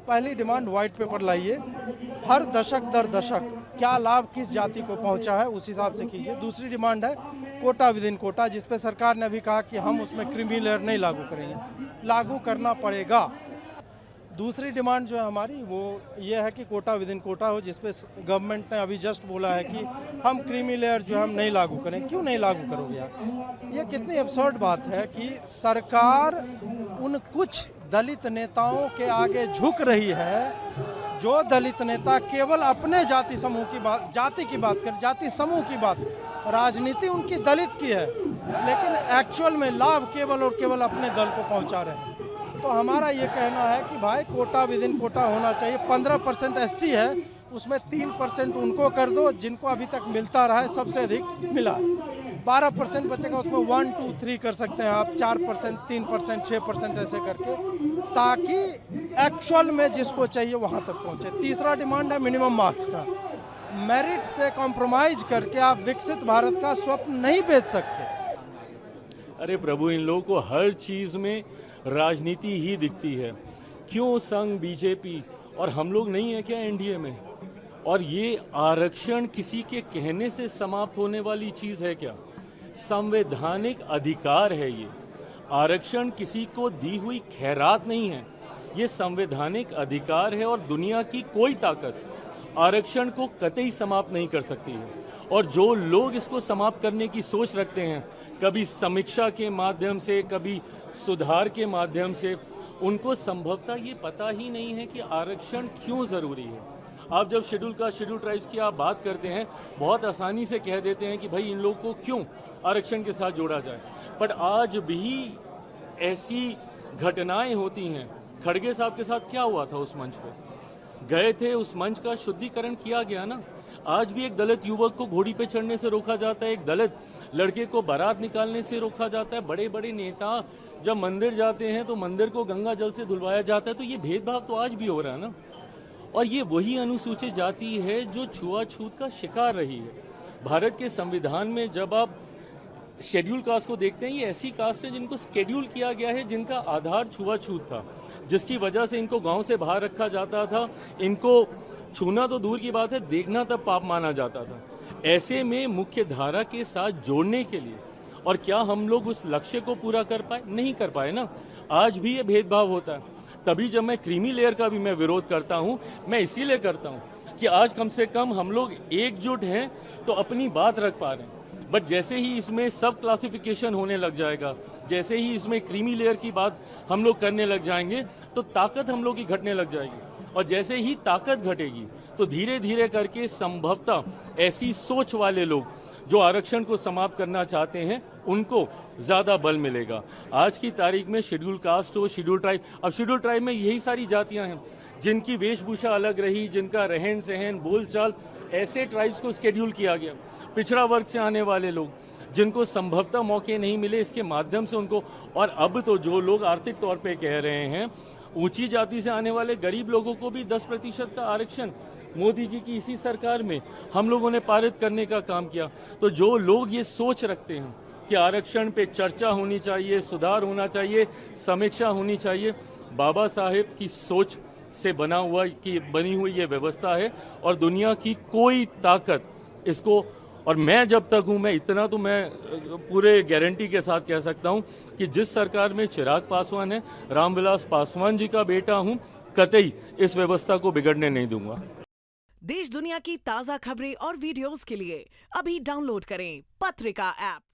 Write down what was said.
पहली demand white paper लाइए, हर दशक दर दशक क्या लाभ किस जाति को पहुंचा है उस हिसाब से कीजिए। दूसरी डिमांड है कोटा विद इन कोटा, जिस पे सरकार ने अभी कहा कि हम उसमें क्रीमी लेयर नहीं लागू करेंगे, लागू करना पड़ेगा। दूसरी डिमांड जो है हमारी वो ये है कि कोटा विद इन कोटा हो, जिस पे गवर्नमेंट ने अभी जस्ट बोला है कि हम क्रीमी लेयर जो है हम नहीं लागू करें। क्यों नहीं लागू करोगे आप? ये कितनी अब्सर्ड बात है कि सरकार उन कुछ दलित नेताओं के आगे झुक रही है जो दलित नेता केवल अपने जाति समूह की बात, जाति की बात कर, जाति समूह की बात, राजनीति उनकी दलित की है, लेकिन एक्चुअल में लाभ केवल और केवल अपने दल को पहुंचा रहे हैं। तो हमारा ये कहना है कि भाई कोटा विद इन कोटा होना चाहिए। 15% SC है, उसमें 3% उनको कर दो जिनको अभी तक मिलता रहा है, सबसे अधिक मिला है। 12% बचेगा, उसमें 1, 2, 3 कर सकते हैं आप, 4%, 3%, 6% ऐसे करके, ताकि एक्चुअल में जिसको चाहिए वहाँ तक पहुँचे। तीसरा डिमांड है मिनिमम मार्क्स का। मेरिट से कॉम्प्रोमाइज करके आप विकसित भारत का स्वप्न नहीं बेच सकते। अरे प्रभु, इन लोगों को हर चीज में राजनीति ही दिखती है। क्यों संग बीजेपी और हम लोग नहीं है क्या एनडीए में? और ये आरक्षण किसी के कहने से समाप्त होने वाली चीज है क्या? संवैधानिक अधिकार है ये। आरक्षण किसी को दी हुई खैरात नहीं है, ये संवैधानिक अधिकार है और दुनिया की कोई ताकत आरक्षण को कतई समाप्त नहीं कर सकती है। और जो लोग इसको समाप्त करने की सोच रखते हैं, कभी समीक्षा के माध्यम से, कभी सुधार के माध्यम से, उनको संभवतः ये पता ही नहीं है कि आरक्षण क्यों जरूरी है। आप जब शेड्यूल ट्राइब्स की आप बात करते हैं, बहुत आसानी से कह देते हैं कि भाई इन लोगों को क्यों आरक्षण के साथ जोड़ा जाए, बट आज भी ऐसी घटनाएं होती हैं। खड़गे साहब के साथ क्या हुआ था? उस मंच पर गए थे, उस मंच का शुद्धिकरण किया गया ना। आज भी एक दलित युवक को घोड़ी पे चढ़ने से रोका जाता है, एक दलित लड़के को बारात निकालने से रोका जाता है। बड़े बड़े नेता जब मंदिर जाते हैं तो मंदिर को गंगा जल से धुलवाया जाता है। तो ये भेदभाव तो आज भी हो रहा है ना। और ये वही अनुसूचित जाति है जो छुआछूत का शिकार रही है। भारत के संविधान में जब आप शेड्यूल कास्ट को देखते हैं, ये ऐसी कास्ट है जिनको शेड्यूल किया गया है, जिनका आधार छुआछूत था, जिसकी वजह से इनको गांव से बाहर रखा जाता था। इनको छूना तो दूर की बात है, देखना तब पाप माना जाता था। ऐसे में मुख्य धारा के साथ जोड़ने के लिए, और क्या हम लोग उस लक्ष्य को पूरा कर पाए? नहीं कर पाए ना। आज भी ये भेदभाव होता है। तभी जब मैं क्रीमी लेयर का भी मैं विरोध करता हूं, मैं इसीलिए करता हूं कि आज कम से कम हम लोग एकजुट हैं तो अपनी बात रख पा रहे हैं। बट जैसे ही इसमें सब क्लासिफिकेशन होने लग जाएगा, जैसे ही इसमें क्रीमी लेयर की बात हम लोग करने लग जाएंगे, तो ताकत हम लोग की घटने लग जाएगी। और जैसे ही ताकत घटेगी तो धीरे धीरे करके संभवतः ऐसी सोच वाले लोग जो आरक्षण को समाप्त करना चाहते हैं, उनको ज्यादा बल मिलेगा। आज की तारीख में शेड्यूल कास्ट हो, शेड्यूल ट्राइब, अब शेड्यूल ट्राइब में यही सारी जातियां हैं जिनकी वेशभूषा अलग रही, जिनका रहन सहन, बोलचाल, ऐसे ट्राइब्स को शेड्यूल किया गया। पिछड़ा वर्ग से आने वाले लोग जिनको संभवतः मौके नहीं मिले, इसके माध्यम से उनको, और अब तो जो लोग आर्थिक तौर पे कह रहे हैं, ऊंची जाति से आने वाले गरीब लोगों को भी 10% का आरक्षण मोदी जी की इसी सरकार में हम लोगों ने पारित करने का काम किया। तो जो लोग ये सोच रखते हैं कि आरक्षण पे चर्चा होनी चाहिए, सुधार होना चाहिए, समीक्षा होनी चाहिए, बाबा साहेब की सोच से बनी हुई ये व्यवस्था है और दुनिया की कोई ताकत इसको, और मैं जब तक हूं, मैं इतना तो मैं पूरे गारंटी के साथ कह सकता हूं कि जिस सरकार में चिराग पासवान है, रामविलास पासवान जी का बेटा हूं, कतई इस व्यवस्था को बिगड़ने नहीं दूंगा। देश दुनिया की ताजा खबरें और वीडियोस के लिए अभी डाउनलोड करें पत्रिका ऐप।